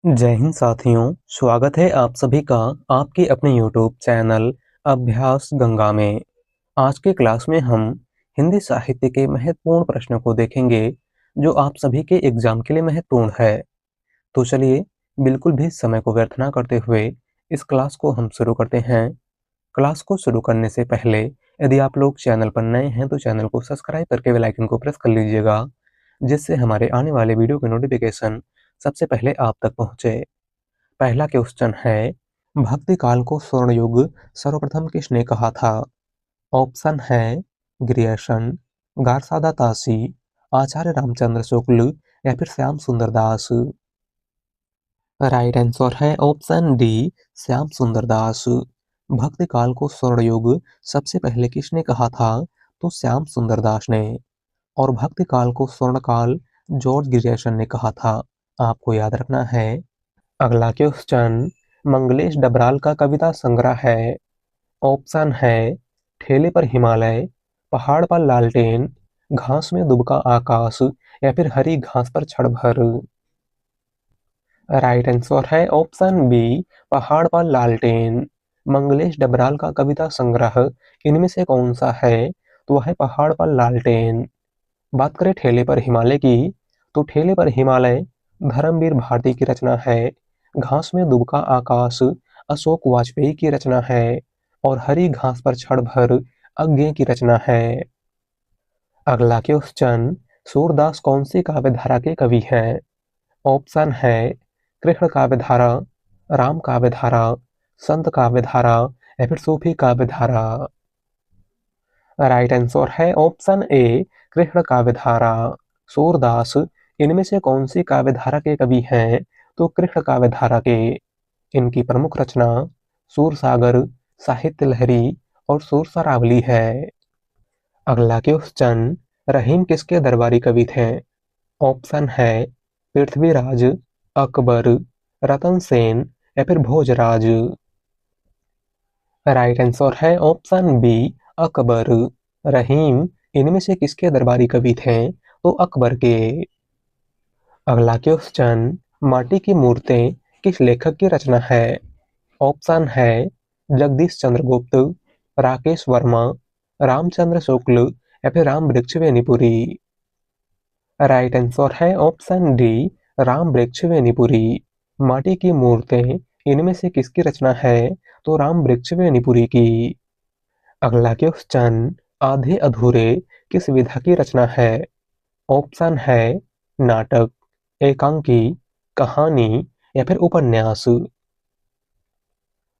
जय हिंद साथियों, स्वागत है आप सभी का आपके अपने YouTube चैनल अभ्यास गंगा में। आज के क्लास में हम हिंदी साहित्य के महत्वपूर्ण प्रश्नों को देखेंगे जो आप सभी के एग्जाम के लिए महत्वपूर्ण है। तो चलिए बिल्कुल भी समय को व्यर्थ ना करते हुए इस क्लास को हम शुरू करते हैं। क्लास को शुरू करने से पहले यदि आप लोग चैनल पर नए हैं तो चैनल को सब्सक्राइब करके बेल आइकन को प्रेस कर लीजिएगा, जिससे हमारे आने वाले वीडियो के नोटिफिकेशन सबसे पहले आप तक पहुंचे। पहला क्वेश्चन है, भक्ति काल को स्वर्ण युग सर्वप्रथम किसने कहा था? ऑप्शन है ग्रियर्सन, गारसादा तासी, आचार्य रामचंद्र शुक्ल या फिर श्याम सुंदर दास। राइट आंसर है ऑप्शन डी, श्याम सुंदर दास। भक्ति काल को स्वर्ण युग सबसे पहले किसने कहा था? तो श्याम सुंदर दास ने। और भक्ति काल को स्वर्ण काल जॉर्ज ग्रियर्सन ने कहा था। आपको याद रखना है। अगला क्वेश्चन, मंगलेश डबराल का कविता संग्रह है। ऑप्शन है ठेले पर हिमालय, पहाड़ पर लालटेन, घास में दुबका आकाश या फिर हरी घास पर क्षण भर। राइट आंसर है ऑप्शन बी, पहाड़ पर लालटेन। मंगलेश डबराल का कविता संग्रह इनमें से कौन सा है? तो वह है पहाड़ पर लालटेन। बात करें ठेले पर हिमालय की, तो ठेले पर हिमालय धर्मवीर भारती की रचना है। घास में दुबका आकाश अशोक वाजपेयी की रचना है और हरी घास पर क्षण भर अज्ञे की रचना है। अगला क्वेश्चन, सूरदास कौन सी काव्य धारा के कवि हैं? ऑप्शन है कृष्ण काव्य धारा, राम काव्य धारा, संत काव्य धारा या फिर सूफी काव्य धारा। राइट आंसर है ऑप्शन ए, कृष्ण काव्य धारा। सूरदास इनमें से कौन सी काव्य धारा के कवि हैं? तो कृष्ण काव्य धारा के। इनकी प्रमुख रचना सूरसागर, साहित्य लहरी और सूरसरावली है। अगला क्वेश्चन, रहीम किसके दरबारी कवि थे? ऑप्शन है पृथ्वीराज, अकबर, रतन सेन या फिर भोजराज। राइट आंसर है ऑप्शन बी, अकबर। रहीम इनमें से किसके दरबारी कवि थे? तो अकबर के। अगला क्वेश्चन, माटी की मूर्तें किस लेखक की रचना है? ऑप्शन है जगदीश चंद्र गुप्त, राकेश वर्मा, रामचंद्र शुक्ल या फिर राम वृक्ष वेनीपुरी। राइट आंसर है ऑप्शन डी, राम वृक्ष वेनीपुरी। माटी की मूर्तें इनमें से किसकी रचना है? तो राम वृक्ष वेनीपुरी की। अगला क्वेश्चन, आधे अधूरे किस विधा की रचना है? ऑप्शन है नाटक, एकांकी, कहानी या फिर उपन्यास।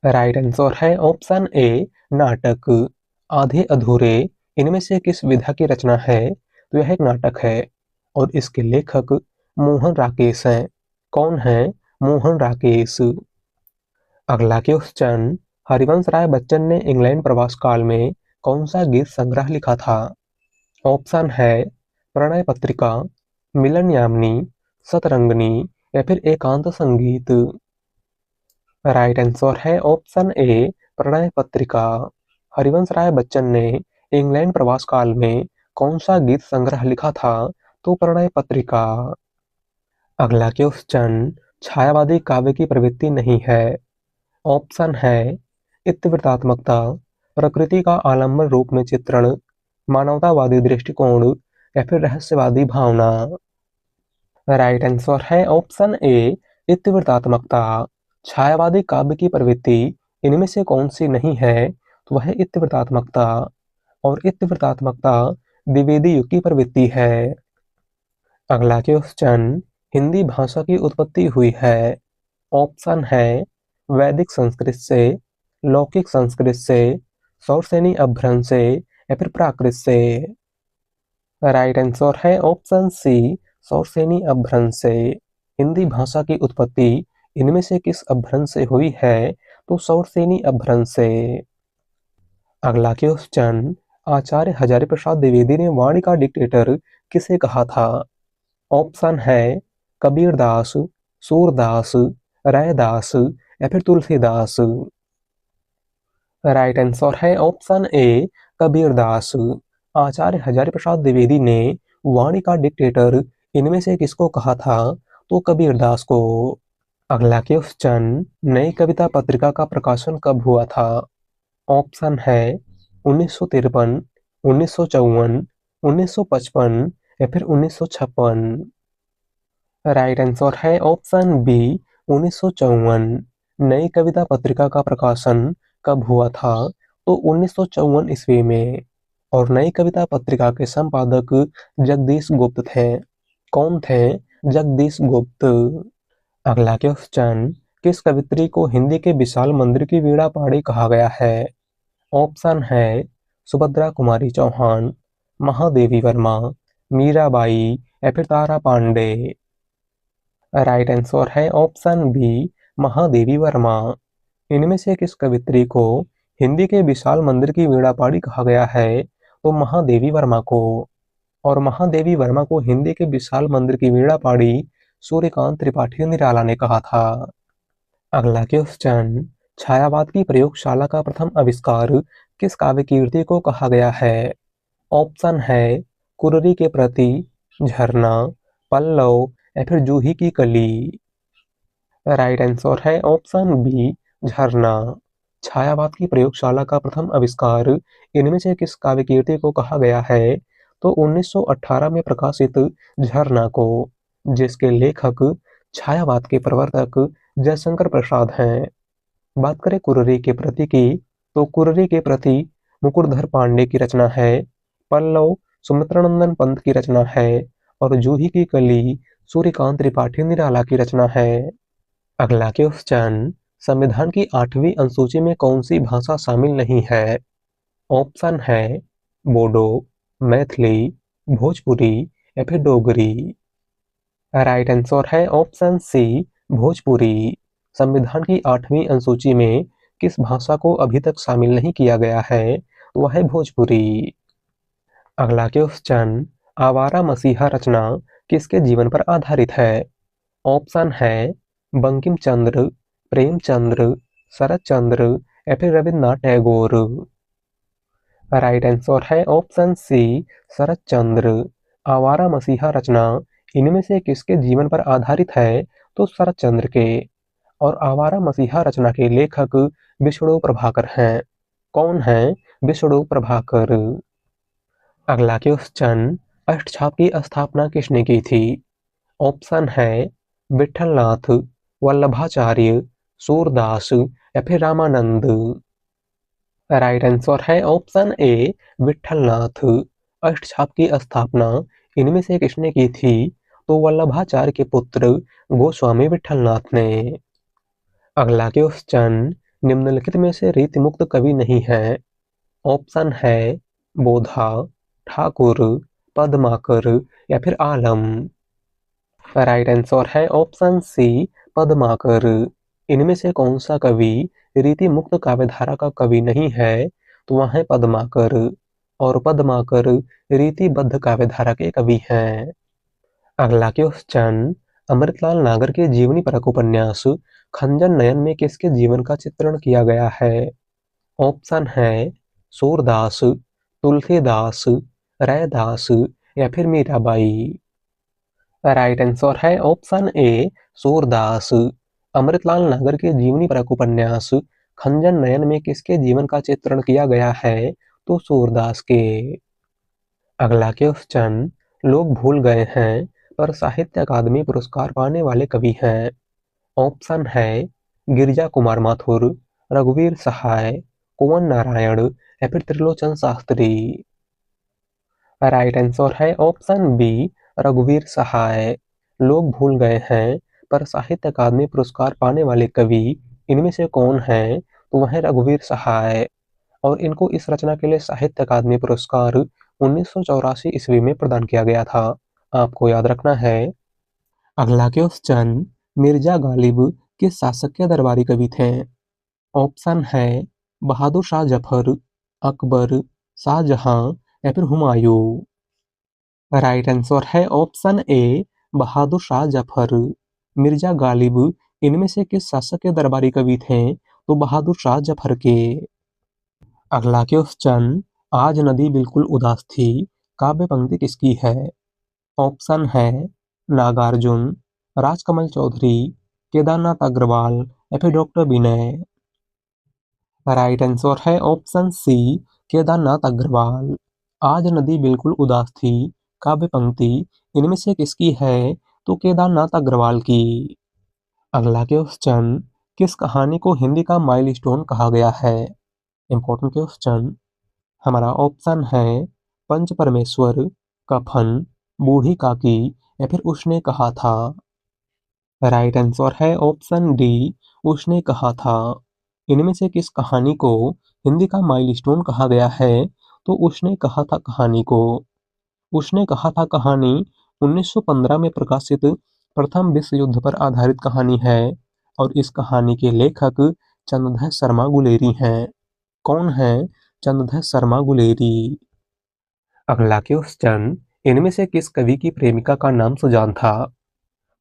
राइट आंसर है ऑप्शन ए, नाटक। आधे अधूरे इनमें से किस विधा की रचना है? तो यह एक नाटक है और इसके लेखक मोहन राकेश हैं। कौन है? मोहन राकेश। अगला क्वेश्चन, हरिवंश राय बच्चन ने इंग्लैंड प्रवास काल में कौन सा गीत संग्रह लिखा था? ऑप्शन है प्रणय पत्रिका, मिलन यामिनी, सतरंगिणी या फिर एकांत संगीत। राइट आंसर है ऑप्शन ए, प्रणय पत्रिका। हरिवंश राय बच्चन ने इंग्लैंड प्रवास काल में कौन सा गीत संग्रह लिखा था? तो प्रणय पत्रिका। अगला क्वेश्चन, छायावादी काव्य की प्रवृत्ति नहीं है। ऑप्शन है इत्वृत्तात्मकता, प्रकृति का आलम्बन रूप में चित्रण, मानवतावादी दृष्टिकोण या फिर रहस्यवादी भावना। राइट आंसर है ऑप्शन ए, इत्वृत्तात्मकता। छायावादी काव्य की प्रवृत्ति इनमें से कौन सी नहीं है? तो वह है इत्वृत्तात्मकता और इत्वृत्तात्मकता द्विवेदी युग की प्रवृत्ति है। अगला क्वेश्चन, हिंदी भाषा की उत्पत्ति हुई है। ऑप्शन है वैदिक संस्कृत से, लौकिक संस्कृत से, सौरसेनी अपभ्रंश से या फिर प्राकृत से। राइट आंसर है ऑप्शन सी, सौरसेनी अपभ्रंश से। हिंदी भाषा की उत्पत्ति इनमें से किस अपभ्रंश से हुई है? तो सौरसेनी अपभ्रंश से। अगला क्वेश्चन, आचार्य हजारी प्रसाद द्विवेदी ने वाणी का डिक्टेटर किसे कहा था? ऑप्शन है कबीरदास, सूरदास, रैदास या फिर तुलसीदास। राइट आंसर है ऑप्शन ए, कबीरदास। आचार्य हजारी प्रसाद द्विवेदी ने वाणी का डिक्टेटर इनमें से किसको कहा था? तो कबीरदास को। अगला क्वेश्चन, नई कविता पत्रिका का प्रकाशन कब हुआ था? ऑप्शन है 1953, 1954, 1955 या फिर 1956। राइट आंसर है ऑप्शन बी 1954। नई कविता पत्रिका का प्रकाशन कब हुआ था? तो 1954 ईस्वी में। और नई कविता पत्रिका के संपादक जगदीश गुप्त थे। कौन थे? जगदीश गुप्त। अगला क्वेश्चन, किस कवित्री को हिंदी के विशाल मंदिर की वीणा पाड़ी कहा गया है? ऑप्शन है सुभद्रा कुमारी चौहान, महादेवी वर्मा, मीराबाई या फिर तारा पांडे। राइट आंसर है ऑप्शन बी महादेवी वर्मा। इनमें से किस कवित्री को हिंदी के विशाल मंदिर की वीणा पाड़ी कहा गया है? तो महादेवी वर्मा को। और महादेवी वर्मा को हिंदी के विशाल मंदिर की वीणा पाड़ी सूर्यकांत त्रिपाठी निराला ने कहा था। अगला क्वेश्चन, छायावाद की प्रयोगशाला का प्रथम आविष्कार किस काव्य कीर्ति को कहा गया है? ऑप्शन है कुररी के प्रति, झरना, पल्लव या फिर जूही की कली। राइट आंसर है ऑप्शन बी झरना। छायावाद की प्रयोगशाला का प्रथम आविष्कार इनमें से किस काव्य कीर्ति को कहा गया है? तो 1918 में प्रकाशित झरना को, जिसके लेखक छायावाद के प्रवर्तक जयशंकर प्रसाद हैं। बात करें कुररी के प्रति की, तो कुररी के प्रति मुकुटधर पांडे की रचना है। पल्लव सुमित्रानंदन पंत की रचना है। और जूही की कली सूर्यकांत त्रिपाठी निराला की रचना है। अगला क्वेश्चन, संविधान की 8वीं अनुसूची में कौन सी भाषा शामिल नहीं है? ऑप्शन है बोडो, मैथिली, भोजपुरी या फिर डोगरी। राइट आंसर है ऑप्शन सी भोजपुरी। संविधान की 8वीं अनुसूची में किस भाषा को अभी तक शामिल नहीं किया गया है? वह है भोजपुरी। अगला क्वेश्चन, आवारा मसीहा रचना किसके जीवन पर आधारित है? ऑप्शन है बंकिम चंद्र, प्रेमचंद्र, शरत चंद्र या फिर रविन्द्रनाथ टैगोर। राइट आंसर है ऑप्शन सी शरत चंद्र। आवारा मसीहा रचना इनमें से किसके जीवन पर आधारित है? तो शरत चंद्र के। और आवारा मसीहा रचना के लेखक विष्णु प्रभाकर हैं। कौन है? विष्णु प्रभाकर। अगला क्वेश्चन, अष्टछाप की स्थापना किसने की थी? ऑप्शन है विठलनाथ, वल्लभाचार्य, सूरदास या फिर रामानंद। राइट आंसर है ऑप्शन ए विठलनाथ। अष्टछाप की स्थापना इनमें से किसने की थी? तो वल्लभाचार्य के पुत्र गोस्वामी विठलनाथ ने। अगला क्वेश्चन, निम्नलिखित में से रीतिमुक्त कवि नहीं है। ऑप्शन है बोधा, ठाकुर, पद्माकर या फिर आलम। राइट आंसर है ऑप्शन सी पद्माकर। इनमें से कौन सा कवि रीति मुक्त काव्यधारा का कवि नहीं है? तो वह है पद्माकर। और पद्माकर रीतिबद्ध काव्यधारा के कवि हैं। अगला क्वेश्चन, अमृतलाल नागर के जीवनी परक उपन्यास खंजन नयन में किसके जीवन का चित्रण किया गया है? ऑप्शन है सूरदास, तुलसीदास, रैदास या फिर मीराबाई। राइट आंसर है ऑप्शन ए सूरदास। अमृतलाल नागर के जीवनी परक उपन्यास खंजन नयन में किसके जीवन का चित्रण किया गया है? तो सूरदास के। अगला क्वेश्चन, लोग भूल गए हैं पर साहित्य अकादमी पुरस्कार पाने वाले कवि हैं। ऑप्शन है गिरिजा कुमार माथुर, रघुवीर सहाय, कुंवर नारायण या फिर त्रिलोचन शास्त्री। राइट आंसर है ऑप्शन बी रघुवीर सहाय। लोग भूल गए हैं पर साहित्य अकादमी पुरस्कार पाने वाले कवि इनमें से कौन है? तो वह है रघुवीर सहाय। और इनको इस रचना के लिए साहित्य अकादमी पुरस्कार 1984 ईस्वी में प्रदान किया गया था। आपको याद रखना है। अगला क्वेश्चन, मिर्जा गालिब किस शासक के दरबारी कवि थे? ऑप्शन है बहादुर शाह जफर, अकबर, शाहजहां या फिर हुमायूं। राइट आंसर है ऑप्शन ए बहादुर शाह जफर। मिर्जा गालिब इनमें से किस शासक के दरबारी कवि थे? तो बहादुर शाह जफर के। अगला क्वेश्चन, आज नदी बिल्कुल उदास थी काव्य पंक्ति किसकी है? ऑप्शन है नागार्जुन, राजकमल चौधरी, केदारनाथ अग्रवाल या फिर डॉक्टर विनय। राइट आंसर है ऑप्शन सी, केदारनाथ अग्रवाल। आज नदी बिल्कुल उदास थी, काव्य पंक्ति इनमें से किसकी है? तो केदारनाथ अग्रवाल की। अगला क्वेश्चन, किस कहानी को हिंदी का माइलस्टोन कहा गया है? Important question. हमारा ऑप्शन है पंच परमेश्वर, कफन, बूढ़ी काकी या फिर उसने कहा था। राइट आंसर है ऑप्शन डी, उसने कहा था। इनमें से किस कहानी को हिंदी का माइलस्टोन कहा गया है? तो उसने कहा था कहानी को। उसने कहा था कहानी 1915 में प्रकाशित प्रथम विश्व युद्ध पर आधारित कहानी है और इस कहानी के लेखक चंद्रधर शर्मा गुलेरी हैं। कौन है चंद्रधर शर्मा गुलेरी? अगला क्वेश्चन, इनमें से किस कवि की प्रेमिका का नाम सुजान था?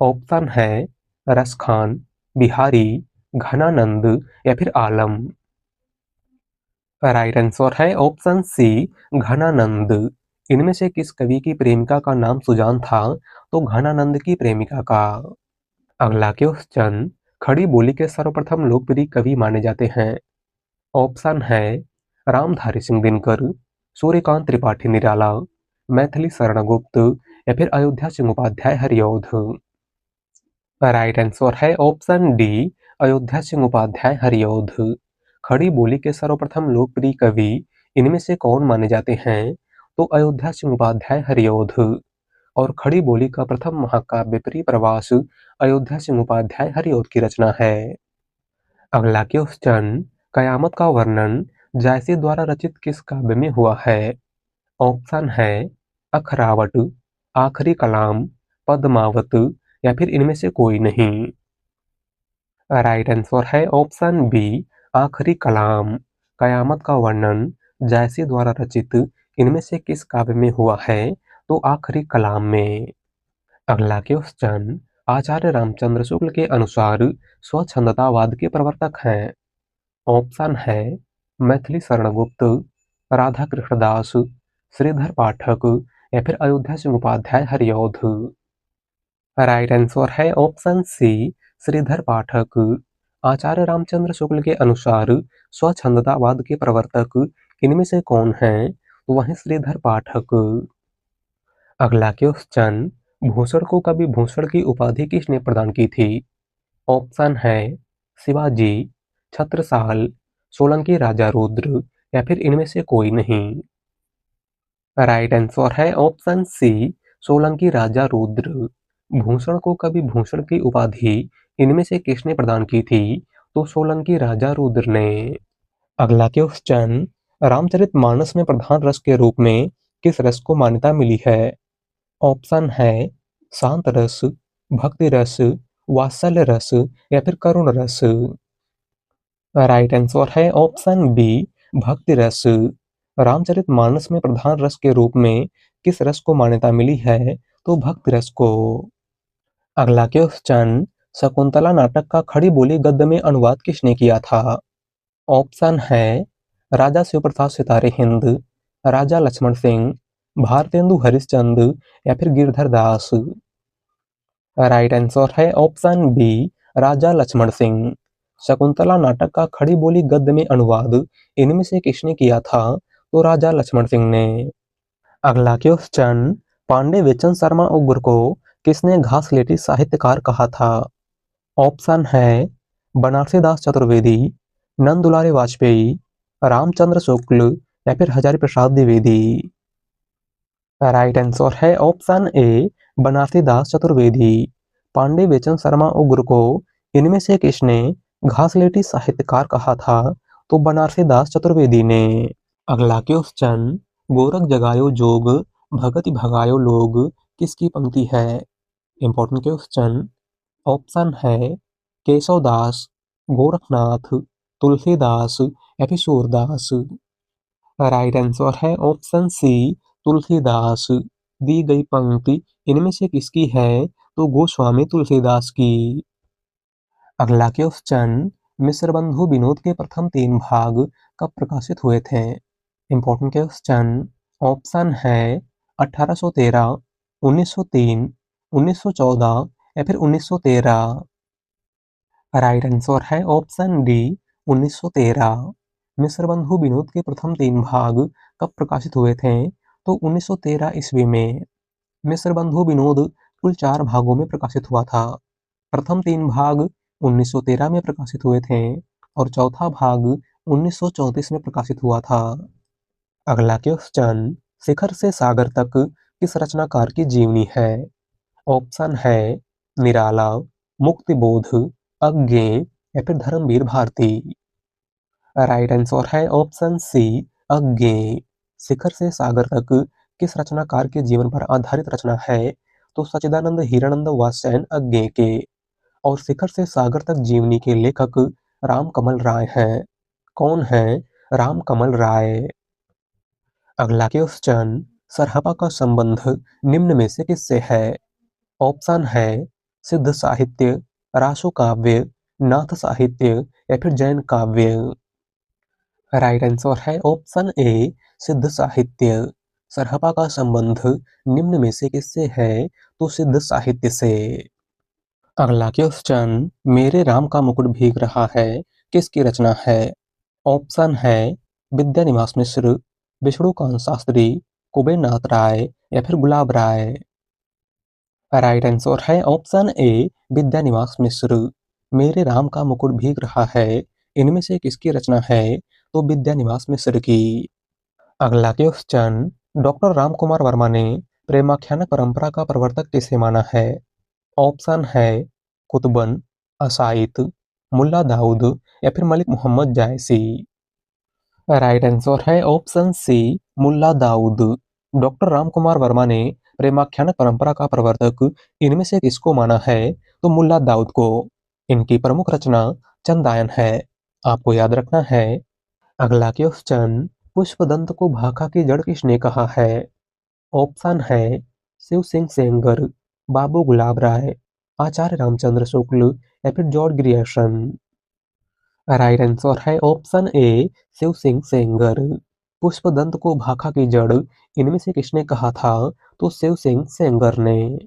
ऑप्शन है रसखान, बिहारी, घनानंद या फिर आलम। राइट आंसर है ऑप्शन सी, घनानंद। इनमें से किस कवि की प्रेमिका का नाम सुजान था? तो घनानंद की प्रेमिका का। अगला क्वेश्चन, खड़ी बोली के सर्वप्रथम लोकप्रिय कवि माने जाते हैं। ऑप्शन है रामधारी सिंह दिनकर, सूर्यकांत त्रिपाठी निराला, मैथिली शरण गुप्त या फिर अयोध्या सिंह उपाध्याय हरिऔध। राइट आंसर है ऑप्शन डी, अयोध्या सिंह उपाध्याय हरिऔध। खड़ी बोली के सर्वप्रथम लोकप्रिय कवि इनमें से कौन माने जाते हैं? तो अयोध्या सिंह उपाध्याय हरिऔध। और खड़ी बोली का प्रथम महाकाव्य परिप्रवास अयोध्या सिंह उपाध्याय हरिऔध की रचना है। अगला क्वेश्चन, कयामत का वर्णन जायसी द्वारा रचित किस काव्य में हुआ है? ऑप्शन है अखरावट, आखिरी कलाम, पद्मावत या फिर इनमें से कोई नहीं। राइट आंसर है ऑप्शन बी, आखिरी कलाम। कयामत का वर्णन जायसी द्वारा रचित इनमें से किस काव्य में हुआ है? तो आखिरी कलाम में। अगला क्वेश्चन, आचार्य रामचंद्र शुक्ल के अनुसार स्वच्छंदतावाद के प्रवर्तक हैं। ऑप्शन है मैथिली शरण गुप्त, राधा कृष्णदास, श्रीधर पाठक या फिर अयोध्या सिंह उपाध्याय हरिऔध। राइट आंसर है ऑप्शन सी, श्रीधर पाठक। आचार्य रामचंद्र शुक्ल के अनुसार स्वच्छंदतावाद के प्रवर्तक इनमें से कौन है? तो वहीं श्रीधर पाठक। अगला क्वेश्चन, भूषण को कवि भूषण की उपाधि किसने प्रदान की थी? ऑप्शन है शिवाजी, छत्रसाल, सोलंकी राजा रुद्र या फिर इनमें से कोई नहीं। राइट आंसर है ऑप्शन सी, सोलंकी राजा रुद्र। भूषण को कवि भूषण की उपाधि इनमें से किसने प्रदान की थी? तो सोलंकी राजा रुद्र ने। अगला क्वेश्चन, रामचरितमानस में प्रधान रस के रूप में किस रस को मान्यता मिली है? ऑप्शन है शांत रस, भक्ति रस, वात्सल्य रस या फिर करुण रस। राइट आंसर है ऑप्शन बी, भक्ति रस। रामचरितमानस में प्रधान रस के रूप में किस रस को मान्यता मिली है? तो भक्ति रस को। अगला क्वेश्चन, शकुंतला नाटक का खड़ी बोली गद्य में अनुवाद किसने किया था? ऑप्शन है राजा शिवप्रताप सितारे हिंद, राजा लक्ष्मण सिंह, भारतेंदु हरिश्चंद्र या फिर गिरधर दास। राइट आंसर है ऑप्शन बी, राजा लक्ष्मण सिंह। शकुंतला नाटक का खड़ी बोली गद्य में अनुवाद इनमें से किसने किया था? तो राजा लक्ष्मण सिंह ने। अगला क्वेश्चन, पांडे बेचन शर्मा उग्र को किसने घासलेटी साहित्यकार कहा था? ऑप्शन है बनारसी दास चतुर्वेदी, नंद दुलारे वाजपेयी, रामचंद्र शुक्ल या फिर हजारी प्रसाद द्विवेदी। राइट आंसर है ऑप्शन ए, बनारसी दास चतुर्वेदी। पांडे बेचन शर्मा उग्र को इनमें से किसने घासलेटी साहित्यकार कहा था? तो बनारसी दास चतुर्वेदी ने। अगला क्वेश्चन, गोरख जगायो जोग भगति भगायो लोग किसकी पंक्ति है? Important question. ऑप्शन है केशवदास, गोरखनाथ, तुलसीदास या फिर सूरदास। राइट आंसर है ऑप्शन सी, तुलसीदास। दी गई पंक्ति इनमें से किसकी है? तो गोस्वामी तुलसीदास की। अगला क्वेश्चन, मिश्र बंधु विनोद के प्रथम 3 भाग कब प्रकाशित हुए थे? Important question. ऑप्शन है 1813, 1903, 1914 या फिर 1913। राइट आंसर है ऑप्शन डी 1913। मिस्र बंधु विनोद के प्रथम 3 भाग कब प्रकाशित हुए थे? तो 1913 ईस्वी में। मिस्र बंधु विनोद कुल 4 भागों में प्रकाशित हुआ था। प्रथम 3 भाग 1913 में प्रकाशित हुए थे और चौथा भाग 1934 में प्रकाशित हुआ था। अगला क्वेश्चन, शिखर से सागर तक किस रचनाकार की जीवनी है? ऑप्शन है निराला, मुक्तिबोध, अज्ञेय या फिर धर्मवीर भारती। राइट आंसर है ऑप्शन सी अज्ञेय। शिखर से सागर तक किस रचनाकार के जीवन पर आधारित रचना है? तो सच्चिदानंद हीरानंद वात्स्यायन अज्ञेय के। और शिखर से सागर तक जीवनी के लेखक रामकमल राय हैं। कौन है रामकमल राय? अगला क्वेश्चन, सरहपा का संबंध निम्न में से किससे है? ऑप्शन है सिद्ध साहित्य, रासो काव्य, नाथ साहित्य या फिर जैन काव्य। राइट आंसर है ऑप्शन ए सिद्ध साहित्य। सरहपा का संबंध निम्न में से किससे है? तो सिद्ध साहित्य से। अगला क्वेश्चन, मेरे राम का मुकुट भीग रहा है किसकी रचना है? ऑप्शन है विद्यानिवास मिश्र, विष्णुकांत शास्त्री, कुबेरनाथ राय या फिर गुलाब राय। राइट आंसर है ऑप्शन ए विद्यानिवास मिश्र। मेरे राम का मुकुट भीग रहा है इनमें से किसकी रचना है? तो विद्यानिवास मिश्र की। अगला क्वेश्चन, डॉक्टर राम कुमार वर्मा ने प्रेमाख्यानक परंपरा का प्रवर्तक किसे माना है? ऑप्शन है कुतुबन, असाइद, मुल्ला दाऊद या फिर मलिक मोहम्मद जायसी। राइट आंसर है option C Mulla Daud. Doctor Ram Kumar Verma ने प्रेमाख्यानक परंपरा का प्रवर्तक इनमें से किसको माना है? तो मुल्ला दाऊद को। इनकी प्रमुख रचना चंदायन है। आपको याद रखना है। अगला क्वेश्चन, पुष्पदंत को भाखा की जड़ किसने कहा है? ऑप्शन है शिव सिंह सेंगर, बाबू गुलाब राय, आचार्य रामचंद्र शुक्ल या फिर जॉर्ज ग्रियर्सन। राइट आंसर है ऑप्शन ए शिव सिंह सेंगर। पुष्पदंत को भाखा की जड़ इनमें से किसने कहा था? तो शिव सिंह सेंगर ने।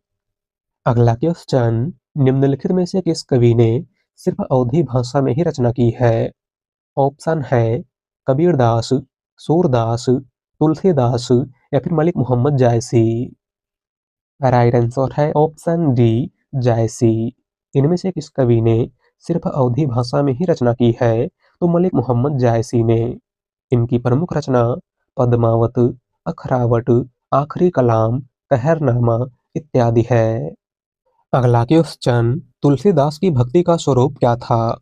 अगला क्वेश्चन, निम्नलिखित में से किस कवि ने सिर्फ अवधी भाषा में ही रचना की है? ऑप्शन है कबीरदास, सूरदास, तुलसीदास या फिर मलिक मोहम्मद जायसी। राइट आंसर है ऑप्शन डी जायसी। इनमें से किस कवि ने सिर्फ अवधी भाषा में ही रचना की है? तो मलिक मोहम्मद जायसी ने। इनकी प्रमुख रचना पद्मावत, अखरावट, आखिरी कलाम, कहरनामा इत्यादि है। अगला क्वेश्चन, तुलसीदास की भक्ति का स्वरूप क्या था?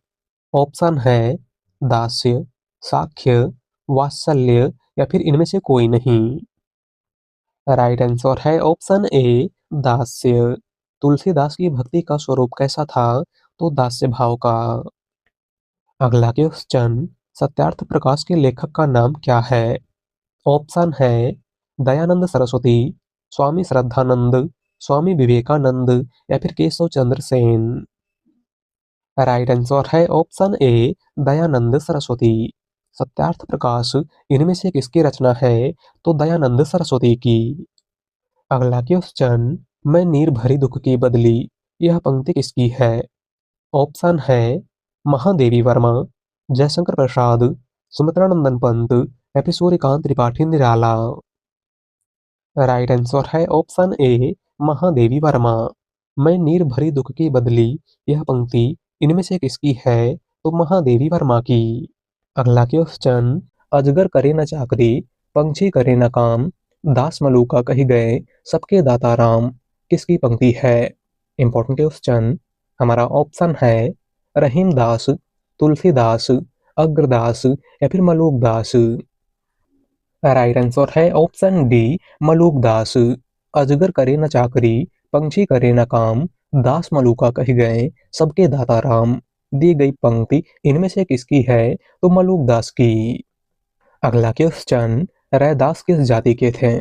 ऑप्शन है दास्य, साख्य, वात्सल्य या फिर इनमें से कोई नहीं। राइट आंसर है ऑप्शन ए दास्य। तुलसीदास की भक्ति का स्वरूप कैसा था? तो दास्य भाव का। अगला क्वेश्चन, सत्यार्थ प्रकाश के लेखक का नाम क्या है? ऑप्शन है दयानंद सरस्वती, स्वामी श्रद्धानंद, स्वामी विवेकानंद या फिर केशव चंद्र सेन। राइट आंसर है ऑप्शन ए दयानंद सरस्वती। सत्यार्थ प्रकाश इनमें से किसकी रचना है? तो दयानंद सरस्वती की। अगला क्वेश्चन, मैं नीर भरी दुख की बदली, यह पंक्ति किसकी है? ऑप्शन है महादेवी वर्मा, जयशंकर प्रसाद, सुमित्रानंदन पंत या फिर सूर्यकांत त्रिपाठी निराला। राइट आंसर है ऑप्शन ए महादेवी वर्मा। मैं नीर भरी दुख की बदली, यह पंक्ति इनमें से किसकी है? तो महादेवी वर्मा की। अगला क्वेश्चन, अजगर करे न चाकरी, पंछी करे न काम, दास मलूका कही गए सबके दाता राम, किसकी पंक्ति है? Important question. हमारा ऑप्शन है रहीम दास, तुलसीदास, अग्रदास या फिर मलूक दास। राइट आंसर है ऑप्शन डी मलूक दास। अजगर करे न चाकरी, पंछी करे न काम, दास मलूका कही गए सबके दाता राम, दी गई पंक्ति इनमें से किसकी है? तो मलूक दास की। अगला क्वेश्चन, रैदास किस जाति के थे?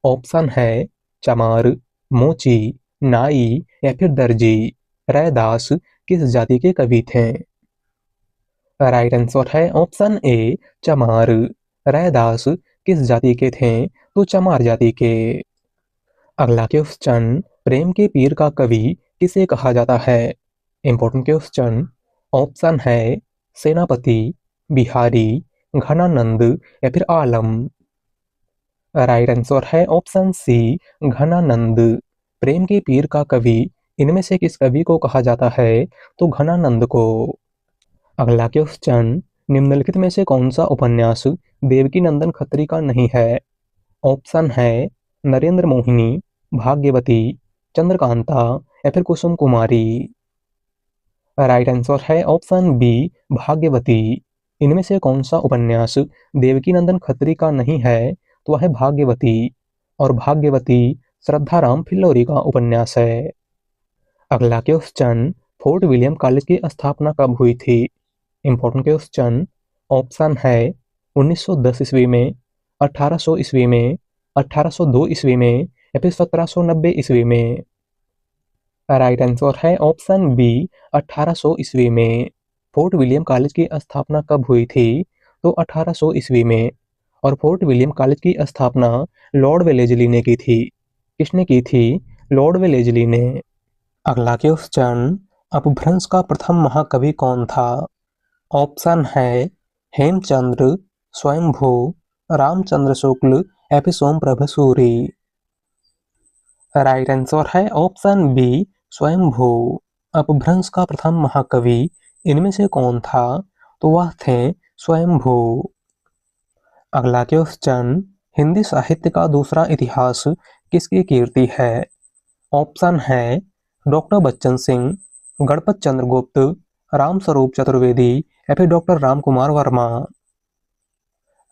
ऑप्शन है चमार, मोची, नाई या फिर दर्जी। रैदास किस जाति के कवि थे? राइट आंसर है ऑप्शन ए चमार। रैदास किस जाति के थे? तो चमार जाति के। अगला क्वेश्चन, प्रेम के पीर का कवि किसे कहा जाता है? Important question. ऑप्शन है सेनापति, बिहारी, घनानंद या फिर आलम। राइट आंसर है ऑप्शन सी, घनानंद। प्रेम के पीर का कवि इनमें से किस कवि को कहा जाता है? तो घनानंद को। अगला क्वेश्चन, निम्नलिखित में से कौन सा उपन्यास देवकीनंदन खत्री का नहीं है? ऑप्शन है नरेंद्र मोहिनी, भाग्यवती, चंद्रकांता या फिर कुसुम कुमारी। राइट आंसर है ऑप्शन बी, भाग्यवती। इनमें से कौन सा उपन्यास देवकीनंदन खत्री का नहीं है? तो वह है भाग्यवती, और भाग्यवती श्रद्धाराम फिल्लोरी का उपन्यास है। अगला क्वेश्चन, फोर्ट विलियम कॉलेज की स्थापना कब हुई थी? Important question. ऑप्शन है 1910 ईस्वी में, 1800 ईस्वी में, 1802 ईस्वी में या फिर 1790 ईस्वी में। राइट आंसर है ऑप्शन बी, 1800 ईस्वी में। फोर्ट विलियम कॉलेज की स्थापना कब हुई थी? तो 1800 ईस्वी में। और फोर्ट विलियम कॉलेज की स्थापना लॉर्ड वेलेजली ने की थी। किसने की थी? लॉर्ड वेलेजली ने। अगला क्वेश्चन, अपभ्रंश का प्रथम महाकवि कौन था? ऑप्शन है हेमचंद्र, स्वयंभू, रामचंद्र शुक्ल या फिर सोमप्रभ सूरी। राइट आंसर है ऑप्शन बी, स्वयंभू। अपभ्रंश का प्रथम महाकवि इनमें से कौन था? तो वह थे स्वयंभू। अगला क्वेश्चन, हिंदी साहित्य का दूसरा इतिहास किसकी कीर्ति है? ऑप्शन है डॉक्टर बच्चन सिंह, गणपत चंद्रगुप्त, रामस्वरूप चतुर्वेदी या फिर doctor Ramkumar Verma.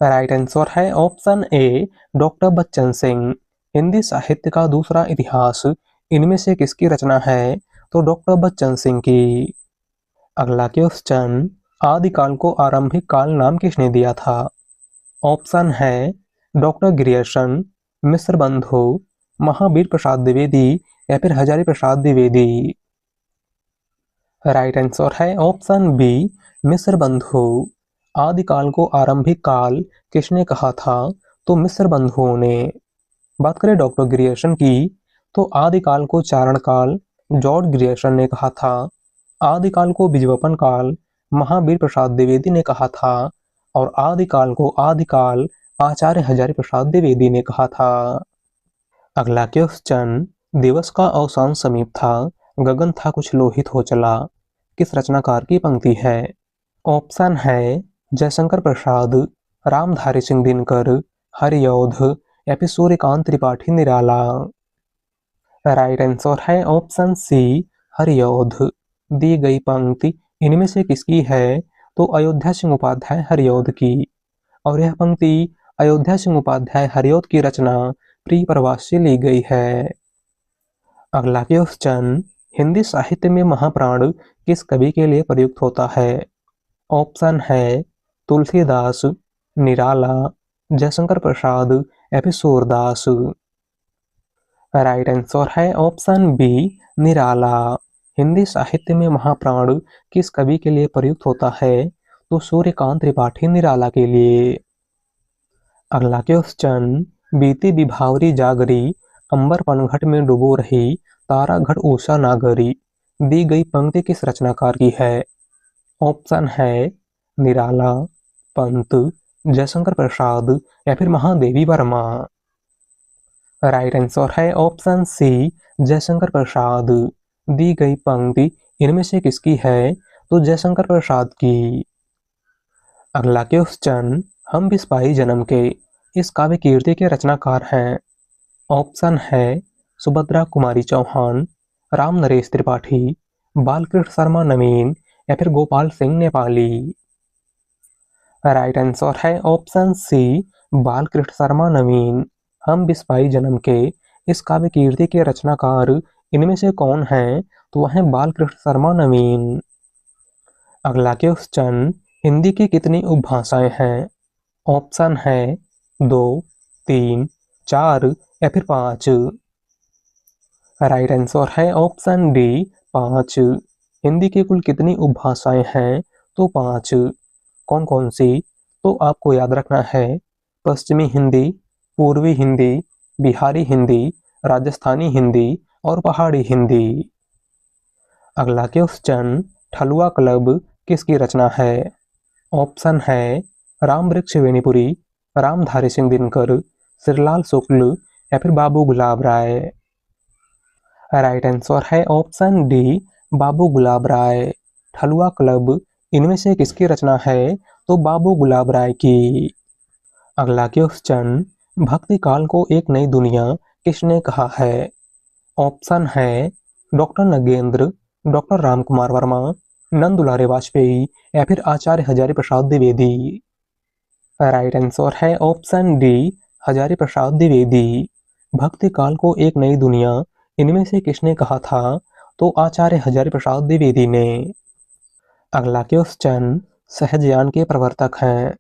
Right answer है option A, doctor Bachchan Singh. Hindi साहित्य का दूसरा इतिहास इनमें से किसकी रचना है? तो डॉक्टर बच्चन सिंह की। अगला क्वेश्चन, आदिकाल को आरंभिक काल नाम किसने दिया था? ऑप्शन है डॉक्टर ग्रियर्सन, मिश्र बंधु, महावीर प्रसाद द्विवेदी या फिर हजारी प्रसाद द्विवेदी। राइट आंसर है ऑप्शन बी, मिश्र बंधु। आदिकाल को आरंभिक काल किसने कहा था? तो मिश्र बंधुओं ने। बात करें डॉक्टर ग्रियर्सन की, तो आदिकाल को चारण काल जॉर्ज ग्रियर्सन ने कहा था। आदिकाल को बीजवपन काल महावीर प्रसाद द्विवेदी ने कहा था। और आदिकाल को आदिकाल आचार्य हजारी प्रसाद द्विवेदी ने कहा था। अगला क्वेश्चन, दिवस का अवसान समीप था, गगन था कुछ लोहित हो चला, किस रचनाकार की पंक्ति है? ऑप्शन है जयशंकर प्रसाद, रामधारी सिंह दिनकर, हरिऔध या फिर सूर्यकांत त्रिपाठी निराला। राइट आंसर है ऑप्शन सी, हरिऔध। दी गई पंक्ति इनमें से किसकी है? तो अयोध्या सिंह उपाध्याय हरिऔध की। और यह पंक्ति अयोध्या सिंह उपाध्याय हरिऔध की रचना प्रिय प्रवास से ली गई है। अगला क्वेश्चन, हिंदी साहित्य में महाप्राण किस कवि के लिए प्रयुक्त होता है? ऑप्शन है तुलसीदास, निराला, जयशंकर प्रसाद या फिर सूरदास। राइट आंसर है ऑप्शन बी, निराला। हिंदी साहित्य में महाप्राण किस कवि के लिए प्रयुक्त होता है? तो सूर्यकांत त्रिपाठी निराला के लिए। अगला क्वेश्चन, बीती विभावरी जागरी, अंबर पनघट में डूबो रही, तारा घट उषा नागरी, दी गई पंक्ति किस रचनाकार की है? ऑप्शन है निराला, पंत, जयशंकर प्रसाद या फिर महादेवी वर्मा। राइट आंसर है ऑप्शन सी, जयशंकर प्रसाद। दी गई पंक्ति इनमें से किसकी है? तो जयशंकर प्रसाद की। अगला क्वेश्चन, हम बिस्पाही जन्म के इस काव्य कीर्ति के रचनाकार हैं। ऑप्शन है सुभद्रा कुमारी चौहान, राम नरेश त्रिपाठी, बालकृष्ण शर्मा नवीन या फिर गोपाल सिंह नेपाली। राइट आंसर है ऑप्शन सी, बालकृष्ण शर्मा नवीन। हम बिस्पाही जन्म के इस काव्य कीर्ति के रचनाकार इनमें से कौन है? तो वह है बालकृष्ण शर्मा नवीन। अगला क्वेश्चन, हिंदी की कितनी उपभाषाएं हैं? ऑप्शन है 2, 3, 4 या फिर 5। राइट आंसर है ऑप्शन डी, 5। हिंदी की कुल कितनी उपभाषाएं हैं? तो 5। कौन कौन सी? तो आपको याद रखना है पश्चिमी हिंदी, पूर्वी हिंदी, बिहारी हिंदी, राजस्थानी हिंदी और पहाड़ी हिंदी। अगला क्वेश्चन, ठलुआ क्लब किसकी रचना है? ऑप्शन है राम वृक्ष वेणीपुरी, रामधारी सिंह दिनकर, श्रीलाल शुक्ल या फिर बाबू गुलाब राय। राइट आंसर है ऑप्शन डी, बाबू गुलाब राय। ठलुआ क्लब इनमें से किसकी रचना है? तो बाबू गुलाब राय की। अगला क्वेश्चन, भक्ति काल को एक नई दुनिया किसने कहा है? ऑप्शन है डॉक्टर नगेंद्र, डॉक्टर रामकुमार वर्मा, नंद दुलारे वाजपेयी या फिर आचार्य हजारी प्रसाद द्विवेदी। राइट आंसर है ऑप्शन डी, हजारी प्रसाद द्विवेदी। भक्ति काल को एक नई दुनिया इनमें से किसने कहा था? तो आचार्य हजारी प्रसाद द्विवेदी ने। अगला क्वेश्चन, सहजयान के प्रवर्तक हैं।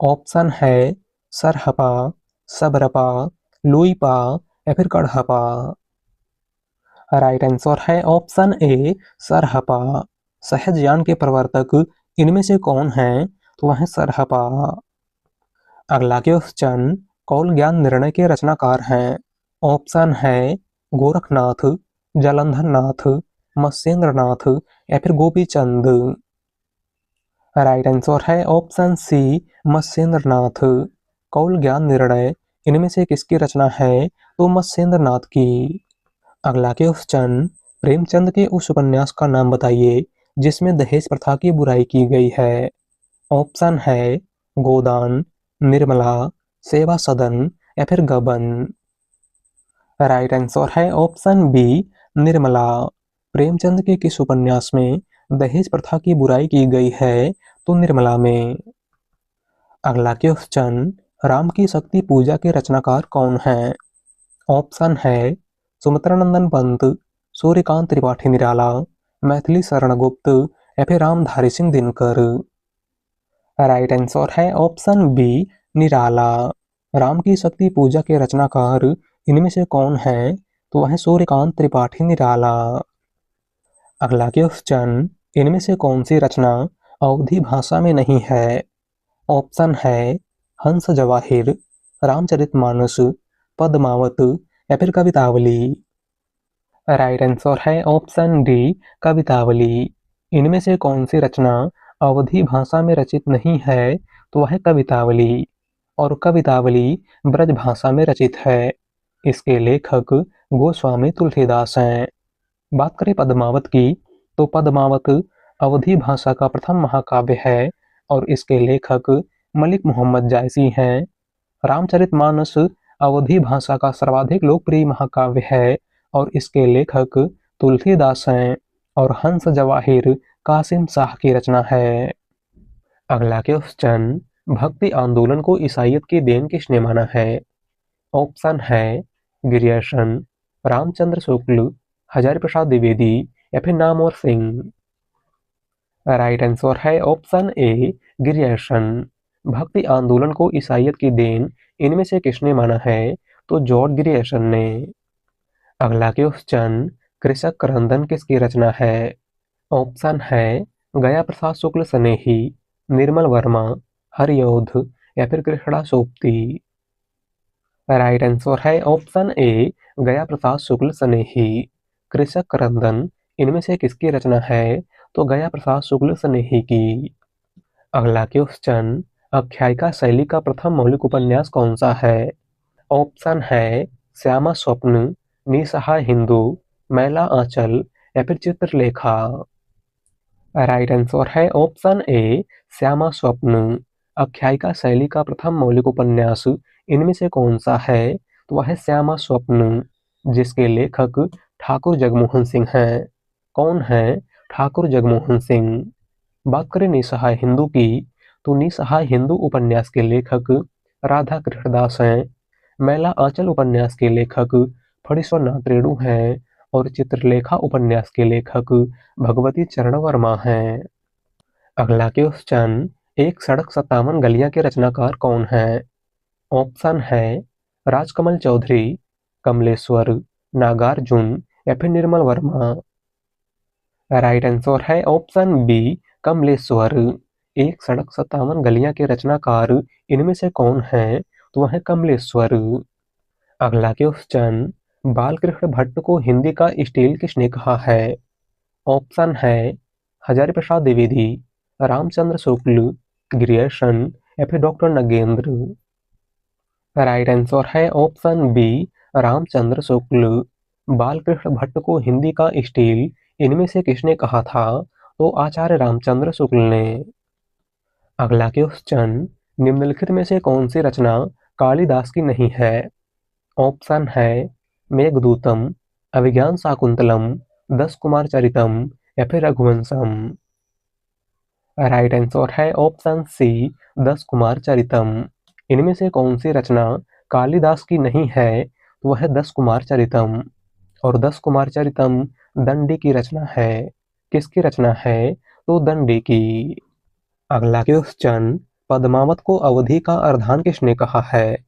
ऑप्शन है सरहपा, सबरपा, लुईपा या फिर कड़हपा। राइट आंसर है ऑप्शन ए, सरहपा। सहजयान के प्रवर्तक इनमें से कौन है? तो वह है सरहपा। अगला क्वेश्चन, कौल ज्ञान निर्णय के रचनाकार हैं। ऑप्शन है गोरखनाथ, जालंधर नाथ, मत्स्येंद्र नाथ या फिर गोपीचंद। राइट आंसर है ऑप्शन सी, मत्स्येंद्र नाथ। कौल ज्ञान निर्णय इनमें से किसकी रचना है? तो मत्स्येंद्र नाथ की। अगला क्वेश्चन, प्रेमचंद के उस उपन्यास का नाम बताइए जिसमें दहेज प्रथा की बुराई की गई है। ऑप्शन है गोदान, निर्मला, सेवा सदन या फिर गबन। राइट आंसर है ऑप्शन बी, निर्मला। प्रेमचंद के किस उपन्यास में दहेज प्रथा की बुराई की गई है? तो निर्मला में। अगला क्वेश्चन, राम की शक्ति पूजा के रचनाकार कौन है? ऑप्शन है सुमित्रानंदन पंत, सूर्यकांत त्रिपाठी निराला, मैथिली शरण गुप्त या फिर रामधारी सिंह दिनकर। राइट आंसर है ऑप्शन बी, निराला। राम की शक्ति पूजा के रचनाकार इनमें से कौन है? तो वह है सूर्यकांत त्रिपाठी निराला। अगला क्वेश्चन, इनमें से कौन सी रचना अवधी भाषा में नहीं है? ऑप्शन है हंस जवाहिर, रामचरितमानस, पद्मावत या फिर कवितावली। राइट आंसर है ऑप्शन डी, कवितावली। इनमें से कौन सी रचना अवधी भाषा में रचित नहीं है? तो वह है कवितावली। और कवितावली ब्रज भाषा में रचित है। इसके लेखक गोस्वामी तुलसीदास हैं। बात करें पद्मावत की, तो पद्मावत अवधी भाषा का प्रथम महाकाव्य है और इसके लेखक मलिक मोहम्मद जायसी हैं। रामचरितमानस अवधी भाषा का सर्वाधिक लोकप्रिय महाकाव्य है और इसके लेखक तुलसीदास हैं। और हंस जवाहिर कासिम शाह की रचना है। अगला क्वेश्चन, भक्ति आंदोलन को ईसाइयत की देन किसने माना है? ऑप्शन है गिरियर्सन, रामचंद्र शुक्ल, हजारी प्रसाद द्विवेदी या फिर नामवर सिंह। राइट आंसर है ऑप्शन ए, गिरियर्सन। भक्ति आंदोलन को ईसाइयत की देन इनमें से किसने माना है? तो जॉर्ज गिरियर्सन ने। अगला क्वेश्चन, कृषक क्रंदन किसकी रचना है? ऑप्शन है गया प्रसाद शुक्ल स्नेही, निर्मल वर्मा, हरिऔध या फिर कृष्णा सोपती। राइट आंसर है ऑप्शन ए, गया प्रसाद शुक्ल स्नेही। कृषक क्रंदन इनमें से किसकी रचना है? तो गया प्रसाद शुक्ल स्नेही की। अगला क्वेश्चन, आख्यायिका शैली का प्रथम मौलिक उपन्यास कौन सा है? ऑप्शन है श्यामा स्वप्न, निसहाय हिंदू, मैला आंचल या फिर चित्रलेखा। राइट आंसर है ऑप्शन ए, श्यामा स्वप्न। आख्यायिका शैली का प्रथम मौलिक उपन्यास इनमें से कौन सा है? तो वह है श्यामा स्वप्न, जिसके लेखक ठाकुर जगमोहन सिंह हैं। कौन है ठाकुर जगमोहन सिंह? बात करें निसहाय हिंदू की, तो निसहाय हिंदू उपन्यास के लेखक राधा कृष्णदास हैं। मैला आंचल उपन्यास के लेखक फणीश्वर नाथ रेणु हैं और चित्रलेखा उपन्यास के लेखक भगवती चरण वर्मा हैं। अगला क्वेश्चन, एक सड़क 57 गलियां के रचनाकार कौन है? ऑप्शन है राजकमल चौधरी, कमलेश्वर, नागार्जुन या फिर निर्मल वर्मा। राइट आंसर है ऑप्शन बी, कमलेश्वर। एक सड़क 57 गलियां के रचनाकार इनमें से कौन है? तो वह है कमलेश्वर। अगला क्वेश्चन, बालकृष्ण भट्ट को हिंदी का स्टील किसने कहा है? ऑप्शन है हजारी प्रसाद द्विवेदी, रामचंद्र शुक्ल, ग्रियर्सन या फिर डॉक्टर नगेंद्र। राइट आंसर है ऑप्शन बी, रामचंद्र शुक्ल। बालकृष्ण भट्ट को हिंदी का स्टील इनमें से किसने कहा था? तो आचार्य रामचंद्र शुक्ल ने। अगला क्वेश्चन, निम्नलिखित में से कौन सी रचना कालिदास की नहीं है? ऑप्शन है मेघदूतम, अभिज्ञान शाकुंतलम, दस कुमार चरितम या फिर रघुवंशम। राइट आंसर है ऑप्शन सी, दस कुमार चरितम। इनमें से कौन सी रचना कालिदास की नहीं है? तो वह दस कुमार चरितम। और दस कुमार चरितम दंडी की रचना है। किसकी रचना है? तो दंडी की। अगला क्वेश्चन, पद्मावत को अवधि का अर्धान किसने कहा है?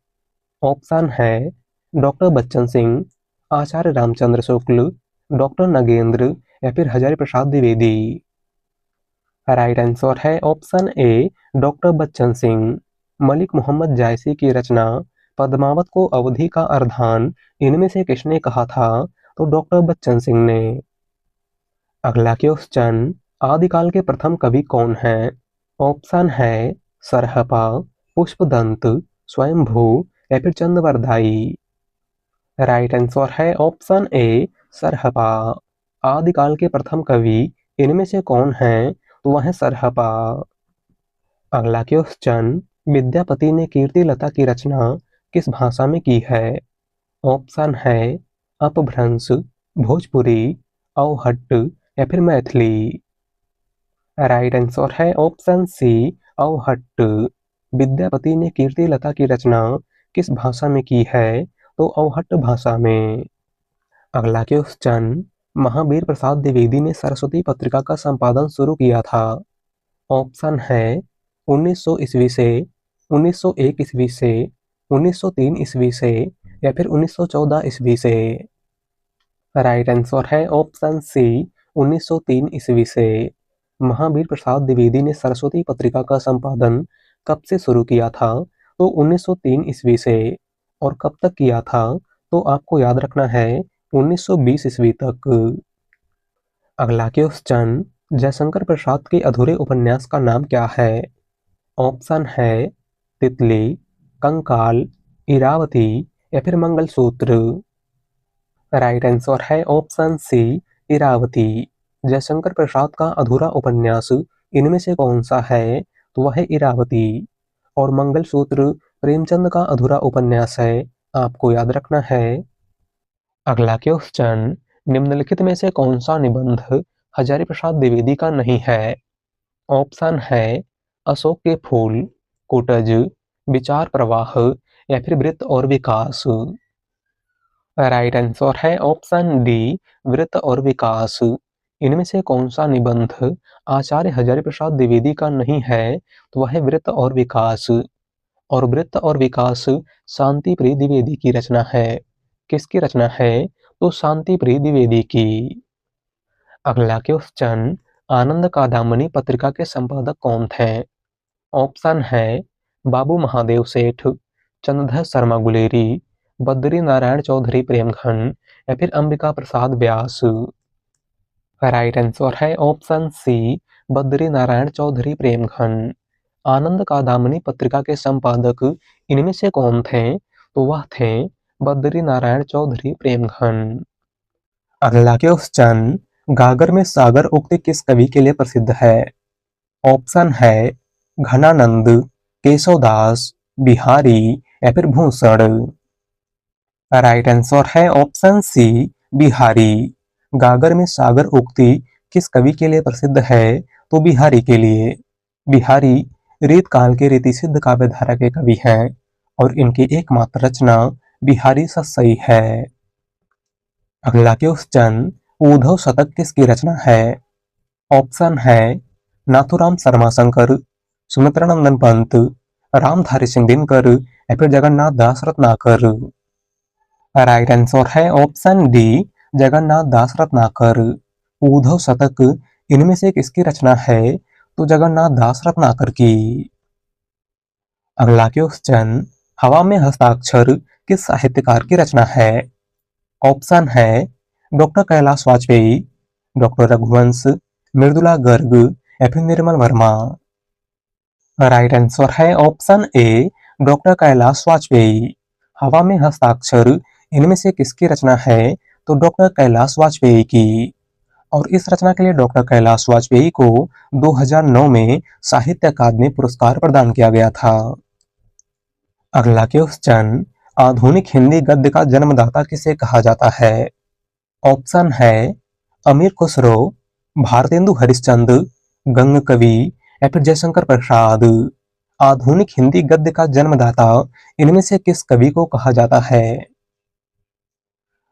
ऑप्शन है डॉक्टर बच्चन सिंह, आचार्य रामचंद्र शुक्ल, डॉक्टर नगेंद्र या फिर हजारी प्रसाद द्विवेदी। राइट आंसर है option A, doctor Bachchan Singh. Malik Mohammad Jayasi की रचना पद्मावत को अवधि का अर्धान इनमें से किसने कहा था? तो डॉक्टर बच्चन सिंह ने। अगला क्वेश्चन, आदिकाल के प्रथम कवि कौन है? ऑप्शन है सरहपा, पुष्पदंत, स्वयंभू या फिर चंद्रवरदाई। राइट आंसर है ऑप्शन ए, सरहपा। आदिकाल के प्रथम कवि इनमें से कौन है? तो वह है सरहपा। अगला क्वेश्चन, विद्यापति ने कीर्तिलता की रचना किस भाषा में की है? ऑप्शन है अपभ्रंश, भोजपुरी, अवहट्ट या फिर मैथिली। राइट आंसर है ऑप्शन सी, अवहट्ट। विद्यापति ने कीर्तिलता की रचना किस भाषा में की है? तो अवहट्ट भाषा में। अगला क्वेश्चन, महावीर प्रसाद द्विवेदी ने सरस्वती पत्रिका का संपादन शुरू किया था। ऑप्शन है 1900 ईस्वी से, 1901 ईस्वी से, 1903 ईस्वी से या फिर 1914 ईस्वी से। राइट आंसर है ऑप्शन सी, 1903 ईस्वी से। महावीर प्रसाद द्विवेदी ने सरस्वती पत्रिका का संपादन कब से शुरू किया था? तो 1903 ईस्वी से। और कब तक किया था? तो आपको याद रखना है 1920 ईस्वी तक। अगला क्वेश्चन, जयशंकर प्रसाद के अधूरे उपन्यास का नाम क्या है? ऑप्शन है तितली, कंकाल, इरावती या फिर मंगलसूत्र। राइट आंसर है ऑप्शन सी, इरावती। जयशंकर प्रसाद का अधूरा उपन्यास इनमें से कौन सा है? तो वह है इरावती। और मंगलसूत्र प्रेमचंद का अधूरा उपन्यास है, आपको याद रखना है। अगला क्वेश्चन, निम्नलिखित में से कौन सा निबंध हजारी प्रसाद द्विवेदी का नहीं है? ऑप्शन है अशोक के फूल, कुटज, विचार प्रवाह या फिर वृत्त और विकास। राइट आंसर है ऑप्शन डी, वृत्त और विकास। इनमें से कौन सा निबंध आचार्य हजारी प्रसाद द्विवेदी का नहीं है? तो वह है वृत्त और विकास। और वृत्त और विकास शांति प्रिय द्विवेदी की रचना है। किसकी रचना है? तो शांति प्रिय द्विवेदी की। अगला क्वेश्चन, आनंद कादामनी पत्रिका के संपादक कौन थे? ऑप्शन है बाबू महादेव सेठ, चंद्रधर शर्मा गुलेरी, बद्री नारायण चौधरी प्रेमखंड या फिर अंबिका प्रसाद व्यास। राइट आंसर है ऑप्शन सी, बद्री नारायण चौधरी प्रेमखंड। आनंद कादामनी पत्रिका के संपादक इनमें से कौन थे? तो वह थे बद्री नारायण चौधरी प्रेमखंड। अगला क्वेश्चन, गागर में सागर उक्ति किस कवि के लिए प्रसिद्ध है? ऑप्शन है घनानंद, केशवदास, बिहारी या फिर भूषण। राइट आंसर है ऑप्शन सी, बिहारी। गागर में सागर उक्ति किस कवि के लिए प्रसिद्ध है? तो बिहारी के लिए। बिहारी रीत काल के रीतिसिद्ध काव्यधारा के कवि हैं और इनकी एकमात्र रचना बिहारी सस्सई है। अगला क्वेश्चन, उद्धव शतक किसकी रचना है? ऑप्शन है नाथुराम शर्मा शंकर, सुमित्रानंदन पंत, रामधारी सिंह दिनकर या फिर जगन्नाथ दास रत्नाकर। राइट आंसर है ऑप्शन डी, जगन्नाथ दास रत्नाकर। उद्धव शतक इनमें से किसकी रचना है? तो जगन्नाथ दास रत्नाकर की। अगला क्वेश्चन, हवा में हस्ताक्षर किस साहित्यकार की रचना है? ऑप्शन है डॉक्टर कैलाश वाजपेयी, डॉक्टर रघुवंश मृदुला गर्ग या फिर निर्मल वर्मा? राइट आंसर है option A, doctor Kailash Vajpayee. हवा में हस्ताक्षर इनमें से किसकी रचना है? तो डॉक्टर कैलाश वाजपेयी की। और इस रचना के लिए डॉक्टर कैलाश वाजपेयी को 2009 में साहित्य अकादमी पुरस्कार प्रदान किया गया था। अगला क्वेश्चन, आधुनिक हिंदी गद्य का जन्मदाता किसे कहा जाता है? ऑप्शन है अमीर खुसरो, भारतेंदु हरिश्चंद्र, गंग कवि या फिर जयशंकर प्रसाद। आधुनिक हिंदी गद्य का जन्मदाता इनमें से किस कवि को कहा जाता है?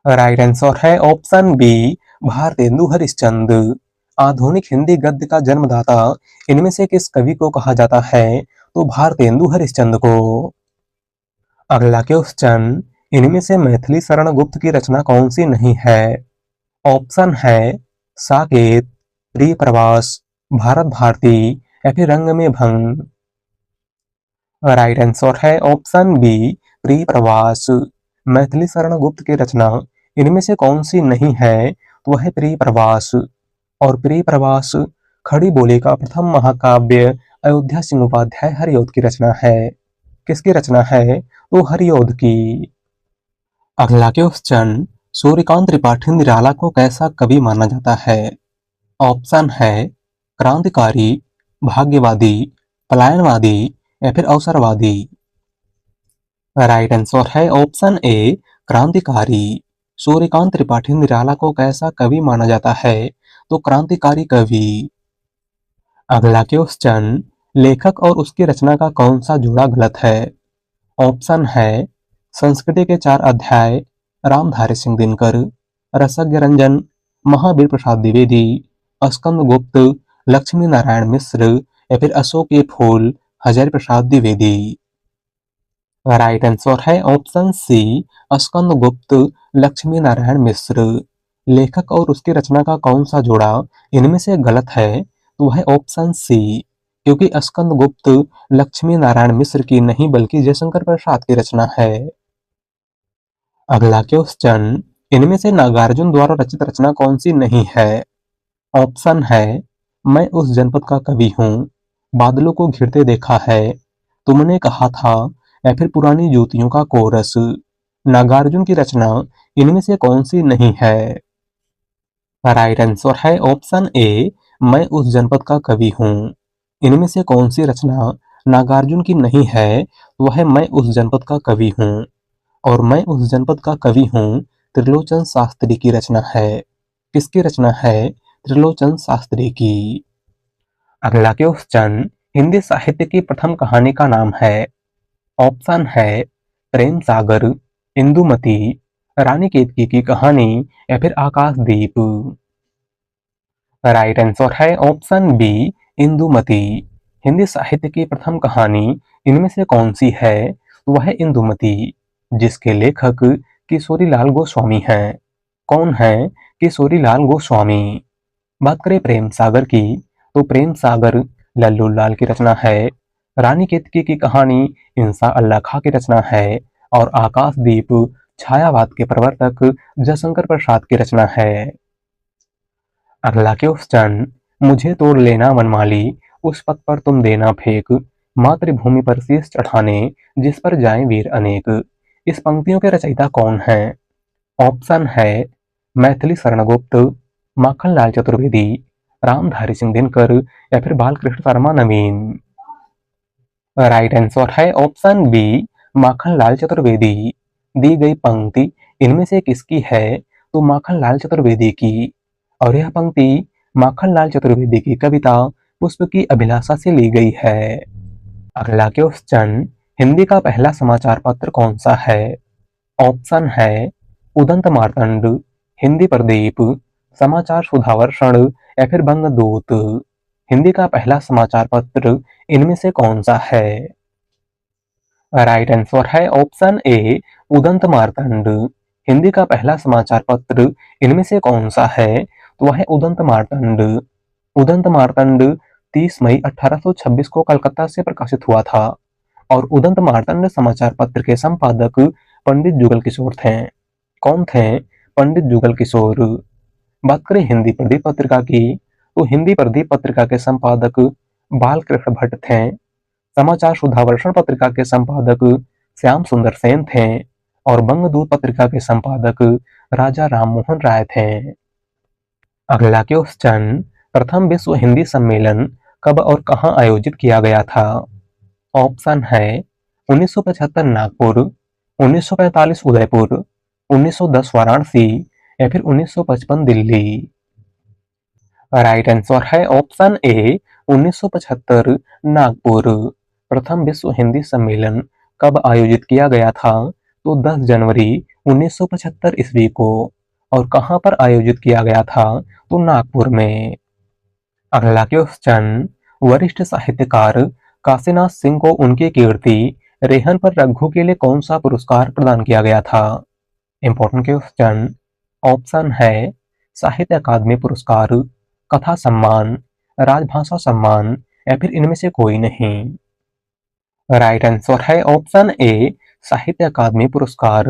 राइट आंसर है ऑप्शन बी, भारतेंदु हरिश्चंद्र। आधुनिक हिंदी गद्य का जन्मदाता इनमें से किस कवि को कहा जाता है? तो भारतेंदु हरिश्चंद्र को। अगला क्वेश्चन, इनमें से मैथिली शरण गुप्त की रचना कौन सी नहीं है? ऑप्शन है साकेत, प्रिय प्रवास, भारत भारती या फिर रंग में भंग। राइट आंसर है ऑप्शन बी, प्रिय प्रवास। मैथिली शरण गुप्त की रचना इनमें से कौन सी नहीं है? तो वह है प्रिय प्रवास। और प्रिय प्रवास खड़ी बोली का प्रथम महाकाव्य अयोध्या सिंह उपाध्याय हरिऔध की रचना है। किसकी रचना है? तो हरिऔध की। अगला क्वेश्चन, सूर्यकांत त्रिपाठी निराला को कैसा कवि माना जाता है? ऑप्शन है क्रांतिकारी, भाग्यवादी, पलायनवादी या फिर अवसरवादी। राइट आंसर है ऑप्शन ए, क्रांतिकारी। सूर्यकांत त्रिपाठी निराला को कैसा कवि माना जाता है? तो क्रांतिकारी कवि। अगला क्वेश्चन, लेखक और उसकी रचना का कौन सा जोड़ा गलत है? ऑप्शन है संस्कृति के 4 अध्याय, रामधारी सिंह दिनकर, रसज्ञ रंजन, महावीर प्रसाद द्विवेदी, स्कंद गुप्त, लक्ष्मी नारायण मिश्र या फिर अशोक के फूल, हजारी प्रसाद द्विवेदी। राइट आंसर है ऑप्शन सी, स्कंद गुप्त, लक्ष्मी नारायण मिश्र। लेखक और उसकी रचना का कौन सा जोड़ा इनमें से गलत है? तो वह ऑप्शन सी, क्योंकि स्कंद गुप्त लक्ष्मी नारायण मिश्र की नहीं बल्कि जयशंकर प्रसाद की रचना है। अगला क्वेश्चन, इनमें से नागार्जुन द्वारा रचित रचना कौन सी नहीं है? ऑप्शन है मैं उस जनपद का कवि हूँ, बादलों को घिरते देखा है, तुमने कहा था या फिर पुरानी ज्योतियों का कोरस। नागार्जुन की रचना इनमें से कौन सी नहीं है? राइट आंसर है ऑप्शन ए, मैं उस जनपद का कवि हूँ। इनमें से कौन सी रचना नागार्जुन की नहीं है? वह मैं उस जनपद का कवि हूँ। और मैं उस जनपद का कवि हूँ त्रिलोचन शास्त्री की रचना है। किसकी रचना है? त्रिलोचन शास्त्री की। अगला क्वेश्चन, हिंदी साहित्य की प्रथम कहानी का नाम है। ऑप्शन है प्रेम सागर, इंदुमती, रानी केतकी की कहानी या फिर आकाशदीप। राइट आंसर है ऑप्शन बी, इंदुमती। हिंदी साहित्य की प्रथम कहानी इनमें से कौन सी है? वह है इंदुमती, जिसके लेखक किशोरीलाल गोस्वामी हैं। कौन है किशोरीलाल गोस्वामी? बात करें प्रेम सागर की, तो प्रेम सागर लल्लू लाल की रचना है। रानी केतकी की कहानी इंसा अल्लाह खां की रचना है। और आकाशदीप छायावाद के प्रवर्तक जयशंकर प्रसाद की रचना है। अगला क्वेश्चन, मुझे तोड़ लेना वनमाली, उस पथ पर तुम देना फेंक, मातृभूमि पर शीश चढ़ाने, जिस पर जाएं वीर अनेक। इस पंक्तियों के रचयिता कौन है? ऑप्शन है मैथिली शरण गुप्त, माखनलाल चतुर्वेदी, रामधारी सिंह दिनकर या फिर बालकृष्ण शर्मा नवीन। राइट आंसर है ऑप्शन बी, माखनलाल चतुर्वेदी। दी गई पंक्ति इनमें से किसकी है? तो माखनलाल चतुर्वेदी की। और यह पंक्ति माखनलाल चतुर्वेदी की कविता पुष्प की अभिलाषा से ली गई है। अगला क्वेश्चन, हिंदी का पहला समाचार पत्र कौन सा है? ऑप्शन है उदंत मार्तंड, हिंदी प्रदीप, समाचार सुधावर्षण या फिर बंगदूत। हिंदी का पहला समाचार पत्र इनमें से कौन सा है? राइट आंसर है ऑप्शन ए, उदंत मार्तंड। हिंदी का पहला समाचार पत्र इनमें से कौन सा है? तो वह है उदंत मार्तंड। उदंत मार्तंड 30 मई 1826 को कलकत्ता से प्रकाशित हुआ था। और उदंत मार्तंड समाचार पत्र के संपादक पंडित जुगल किशोर थे। कौन थे? पंडित जुगल किशोर। बात करें हिंदी प्रदीप पत्रिका की, तो हिंदी प्रदीप पत्रिका के संपादक बालकृष्ण भट्ट थे। समाचार सुधावर्षण पत्रिका के संपादक श्याम सुंदर सेन थे और बंगदूत पत्रिका के संपादक राजा राममोहन राय थे। अगला क्वेश्चन, प्रथम विश्व हिंदी सम्मेलन कब और कहां आयोजित किया गया था? ऑप्शन है 1975 नागपुर, 1945 उदयपुर, 1910 वाराणसी या फिर 1955 दिल्ली। राइट आंसर है ऑप्शन ए 1975 नागपुर। प्रथम विश्व हिंदी सम्मेलन कब आयोजित किया गया था? तो 10 जनवरी 1975 ईस्वी को। और कहां पर आयोजित किया गया था? तो नागपुर में। अगला क्वेश्चन, वरिष्ठ साहित्यकार काशीनाथ सिंह को उनकी कीर्ति रेहन पर रघु के लिए कौन सा पुरस्कार प्रदान किया गया था? Important question. ऑप्शन है साहित्य अकादमी पुरस्कार, कथा सम्मान, राजभाषा सम्मान या फिर इनमें से कोई नहीं। राइट आंसर है ऑप्शन ए साहित्य अकादमी पुरस्कार।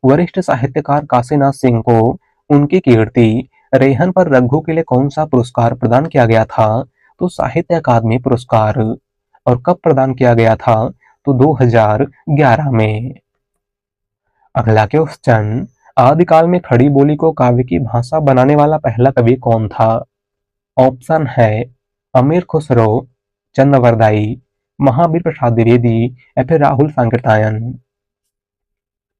वरिष्ठ साहित्यकार काशीनाथ सिंह को उनकी कीर्ति रेहन पर रघु के लिए कौन सा पुरस्कार प्रदान किया गया था? तो साहित्य अकादमी पुरस्कार। और कब प्रदान किया गया था? तो 2011 में। अगला क्वेश्चन, आदिकाल में खड़ी बोली को काव्य की भाषा बनाने वाला पहला कवि कौन था? ऑप्शन है अमीर खुसरो, चंद्रवरदाई, महावीर प्रसाद द्विवेदी या फिर राहुल सांकृत्यायन।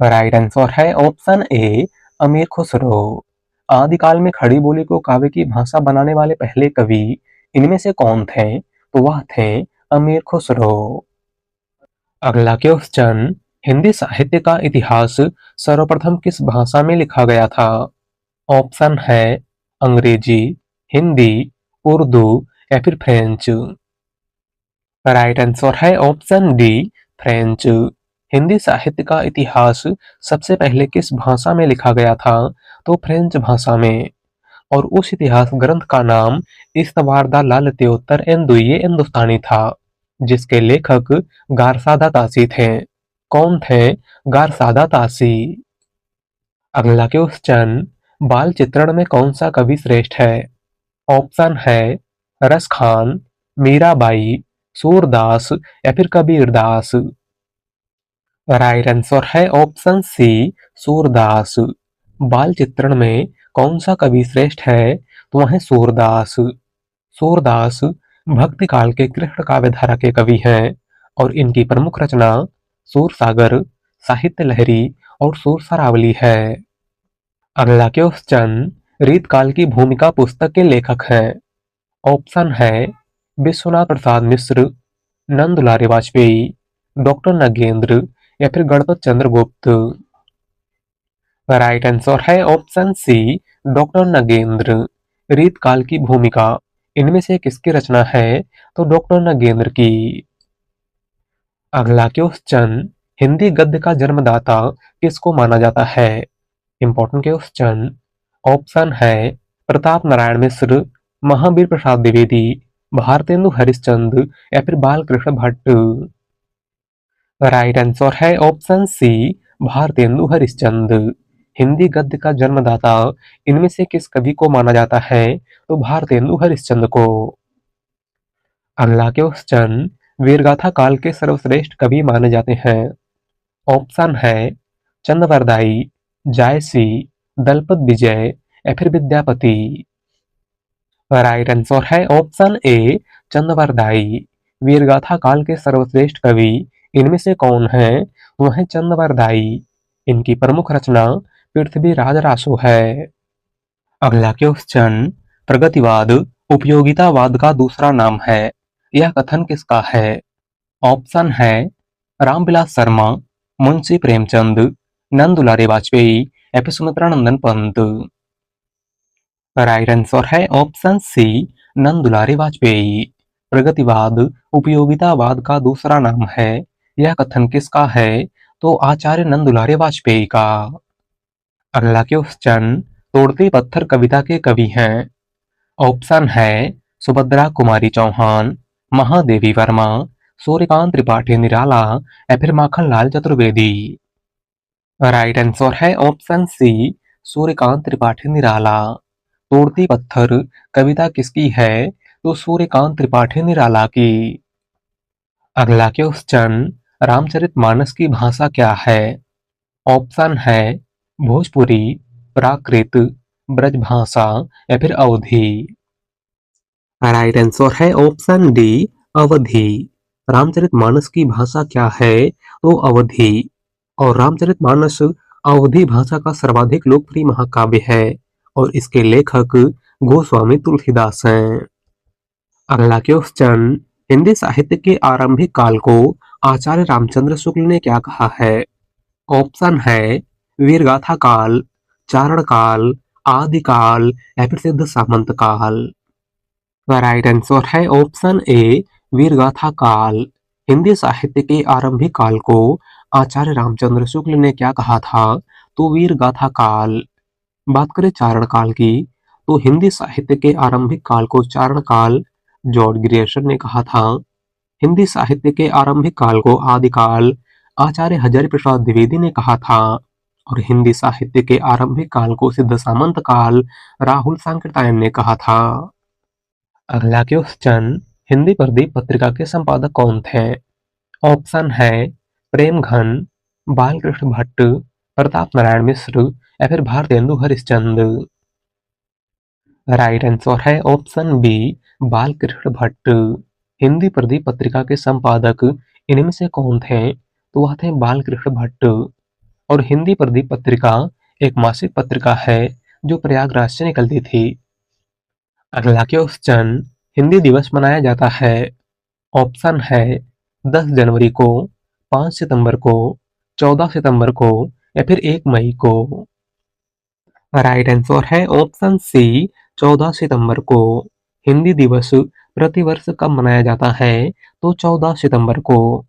राइट आंसर है ऑप्शन ए अमीर खुसरो। आदिकाल में खड़ी बोली को काव्य की भाषा बनाने वाले पहले कवि इनमें से कौन थे? तो वह थे अमीर खुसरो। अगला क्वेश्चन, हिंदी साहित्य का इतिहास सर्वप्रथम किस भाषा में लिखा गया था? ऑप्शन है अंग्रेजी, हिंदी, उर्दू या फिर फ्रेंच। राइट आंसर है ऑप्शन डी फ्रेंच। हिंदी साहित्य का इतिहास सबसे पहले किस भाषा में लिखा गया था? तो फ्रेंच भाषा में। और उस इतिहास ग्रंथ का नाम इस्तवार लालत्योत्तर एन दुइये हिंदुस्तानी था, जिसके लेखक गारसादा तासी थे। कौन थे गारसादा तासी? अगला क्वेश्चन, बाल चित्रण में कौन सा कवि श्रेष्ठ है? ऑप्शन है रस खान, मीराबाई, सूरदास या फिर कबीरदास। राइट आंसर है ऑप्शन सी सूरदास। बाल चित्रण में कौन सा कवि श्रेष्ठ है? तो वह है सूरदास। सूरदास भक्ति काल के कृष्ण काव्य धारा के कवि हैं और इनकी प्रमुख रचना सूरसागर, साहित्य लहरी और सूर सरावली है। अगला क्वेश्चन, रीतकाल की भूमिका पुस्तक के लेखक हैं। ऑप्शन है विश्वनाथ प्रसाद मिश्र, नंदुलारे वाजपेयी, डॉक्टर नगेंद्र या फिर गणपत चंद्र गुप्त। राइट आंसर है ऑप्शन सी डॉक्टर नगेंद्र। रीतकाल की भूमिका इनमें से किसकी रचना है? तो डॉक्टर नगेंद्र की। अगला क्वेश्चन, हिंदी गद्य का जन्मदाता किसको माना जाता है? Important question. ऑप्शन है प्रताप नारायण मिश्र, महावीर प्रसाद द्विवेदी, भारतेंदु हरिश्चंद्र या फिर बालकृष्ण भट्ट। राइट आंसर है ऑप्शन सी भारतेंदु हरिश्चंद्र। हिंदी गद्य का जन्मदाता इनमें से किस कवि को माना जाता है? तो भारतेंदु हरिश्चंद्र को। अगला क्वेश्चन, वीरगाथा काल के सर्वश्रेष्ठ कवि माने जाते हैं। ऑप्शन है चंद्रवरदाई, जायसी, दलपत विजय या फिर विद्यापति। राइट आंसर है ऑप्शन ए चंद्रवरदाई। वीरगाथा काल के सर्वश्रेष्ठ कवि इनमें से कौन है? वह है चंद्रवरदाई। इनकी प्रमुख रचना पृथ्वीराज रासो है। अगला क्वेश्चन, प्रगतिवाद उपयोगितावाद का दूसरा नाम है, यह कथन किसका है? ऑप्शन है रामविलास शर्मा, मुंशी प्रेमचंद, नंदुलारे वाजपेयी या फिर सुमित्रा नंदन पंत। राइट आंसर है ऑप्शन सी नंदुलारे वाजपेयी। प्रगतिवाद उपयोगितावाद का दूसरा नाम है, यह कथन किसका है? तो आचार्य नंदुलारे वाजपेयी का। अगला क्वेश्चन, तोड़ते पत्थर कविता के कवि हैं। ऑप्शन है सुभद्रा कुमारी चौहान, महादेवी वर्मा, सूर्यकांत त्रिपाठी निराला या फिर माखनलाल चतुर्वेदी। राइट आंसर है ऑप्शन सी सूर्यकांत त्रिपाठी निराला। तोड़ती पत्थर कविता किसकी है? तो सूर्यकांत त्रिपाठी निराला की। अगला क्वेश्चन, रामचरितमानस की भाषा क्या है? ऑप्शन है भोजपुरी, प्राकृत, ब्रजभाषा या फिर अवधी। राइट आंसर है ऑप्शन डी, अवधी। रामचरितमानस की भाषा क्या है? तो अवधी। और रामचरितमानस अवधी भाषा का सर्वाधिक लोकप्रिय महाकाव्य है और इसके लेखक गोस्वामी तुलसीदास हैं। अगला क्वेश्चन, हिंदी साहित्य के आरंभिक काल को आचार्य रामचंद्र शुक्ल ने क्या कहा है? ऑप्शन है वीरगाथा काल, चारण काल, आदि काल या फिर सिद्ध सामंत काल। राइट आंसर है ऑप्शन ए, वीरगाथा काल। हिंदी साहित्य के आरंभिक काल को आचार्य रामचंद्र शुक्ल ने क्या कहा था? तो वीरगाथा काल। बात करें चारण काल की, तो हिंदी साहित्य के आरंभिक काल को चारण काल जॉर्ज ग्रियर्सन ने कहा था। हिंदी साहित्य के आरंभिक काल को आदिकाल आचार्य हजारी प्रसाद द्विवेदी ने कहा था और हिंदी साहित्य के आरंभिक काल को सिद्ध सामंत काल राहुल सांकृत्यायन ने कहा था। अगला क्वेश्चन, हिंदी प्रदीप पत्रिका के संपादक कौन थे? ऑप्शन है प्रेमघन, बालकृष्ण भट्ट, प्रताप नारायण मिश्र या फिर भारतेंदु हरिश्चंद्र। राइट आंसर है ऑप्शन बी, बालकृष्ण भट्ट। हिंदी प्रदीप पत्रिका के संपादक इनमें से कौन थे? तो वह थे बालकृष्ण भट्ट। और हिंदी प्रदीप पत्रिका एक मासिक पत्रिका है जो प्रयागराज से निकलती थी। अगला क्वेश्चन, हिंदी दिवस मनाया जाता है। ऑप्शन है 10 जनवरी को, 5 सितंबर को, 14 सितंबर को या फिर 1 मई को। राइट आंसर है ऑप्शन सी, 14 सितंबर को। हिंदी दिवस प्रतिवर्ष कब मनाया जाता है? तो 14 सितंबर को।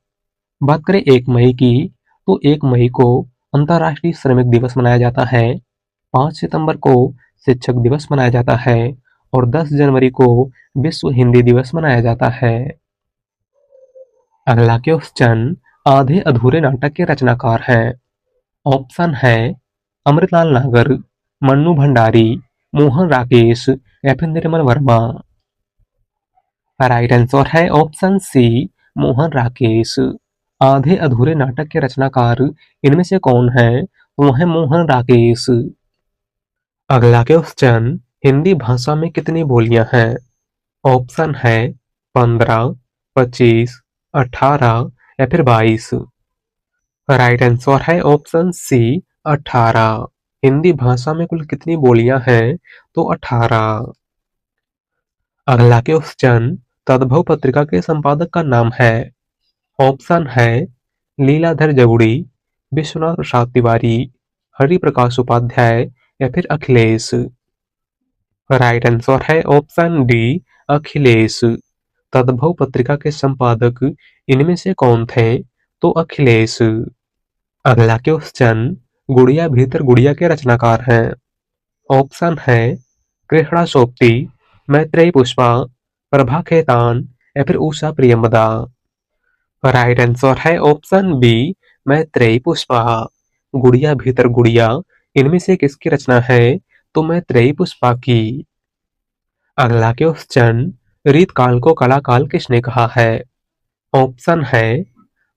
बात करें 1 मई की, तो 1 मई को अंतर्राष्ट्रीय श्रमिक दिवस मनाया जाता है। 5 सितंबर को शिक्षक दिवस मनाया जाता है और 10 जनवरी को विश्व हिंदी दिवस मनाया जाता है। अगला क्वेश्चन, आधे अधूरे नाटक के रचनाकार हैं। ऑप्शन है अमृतलाल नागर, मन्नू भंडारी, मोहन राकेश या फिर निर्मल वर्मा। राइट आंसर है ऑप्शन सी, मोहन राकेश। आधे अधूरे नाटक के रचनाकार इनमें से कौन है? वो है मोहन राकेश। अगला क्वेश्चन, हिंदी भाषा में कितनी बोलियां हैं? ऑप्शन है 15, 25, 18 या फिर 22। राइट आंसर है ऑप्शन सी, 18। हिंदी भाषा में कुल कितनी बोलियां हैं? तो 18। अगला क्वेश्चन, तद्भव पत्रिका के संपादक का नाम है। ऑप्शन है लीलाधर जगुड़ी, विश्वनाथ प्रसाद तिवारी, हरि प्रकाश उपाध्याय या फिर अखिलेश। राइट आंसर है ऑप्शन डी, अखिलेश। तद्भव पत्रिका के संपादक इनमें से कौन थे? तो अखिलेश। अगला क्वेश्चन, गुड़िया भीतर गुड़िया के रचनाकार हैं। ऑप्शन है कृष्णा सोप्ती, मैत्रेयी पुष्पा, प्रभा खेतान या फिर उषा प्रियंवदा। राइट आंसर है ऑप्शन बी, मैत्रेयी पुष्पा। गुड़िया भीतर गुड़िया इनमें से किसकी रचना है? तो मैत्रेयी पुष्पा की। अगला क्वेश्चन, रीतकाल को कलाकाल किसने कहा है? ऑप्शन है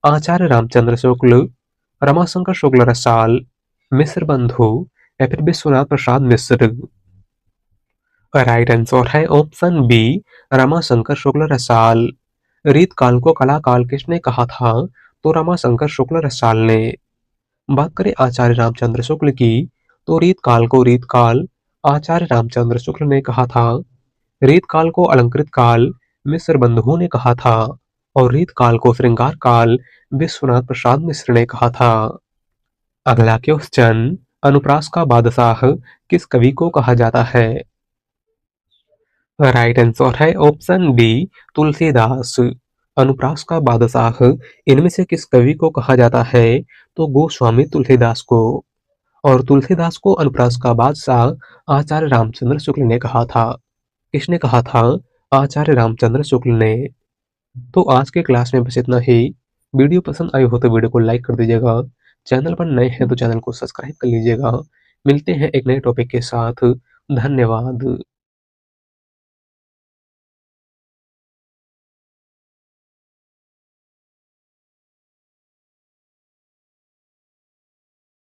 आचार्य रामचंद्र शुक्ल, रमाशंकर शुक्ल रसाल, मिश्र बंधु या फिर विश्वनाथ प्रसाद मिश्र। राइट आंसर है ऑप्शन बी, रमाशंकर शुक्ल रसाल। रीतकाल को कलाकाल किसने कहा था? तो रमाशंकर शुक्ल रसाल ने। बात करें आचार्य रामचंद्र शुक्ल की, तो रीतकाल को रीतकाल आचार्य रामचंद्र शुक्ल ने कहा था। रीतकाल को अलंकृत काल मिश्र बंधुओं ने कहा था और रीतकाल को श्रृंगार काल विश्वनाथ प्रसाद मिश्र ने कहा था। अगला क्वेश्चन, अनुप्रास का बादशाह किस कवि को कहा जाता है? राइट आंसर है ऑप्शन डी, तुलसीदास। अनुप्रास का बादशाह इनमें से किस कवि को कहा जाता है? तो गोस्वामी तुलसीदास को। और तुलसीदास को अनुप्रास का बादशाह आचार्य रामचंद्र शुक्ल ने कहा था। किसने कहा था? आचार्य रामचंद्र शुक्ल ने। तो आज के क्लास में बस इतना ही। वीडियो पसंद आई हो तो वीडियो को लाइक कर दीजिएगा। चैनल पर नए हैं तो चैनल को सब्सक्राइब कर लीजिएगा। मिलते हैं एक नए टॉपिक के साथ। धन्यवाद।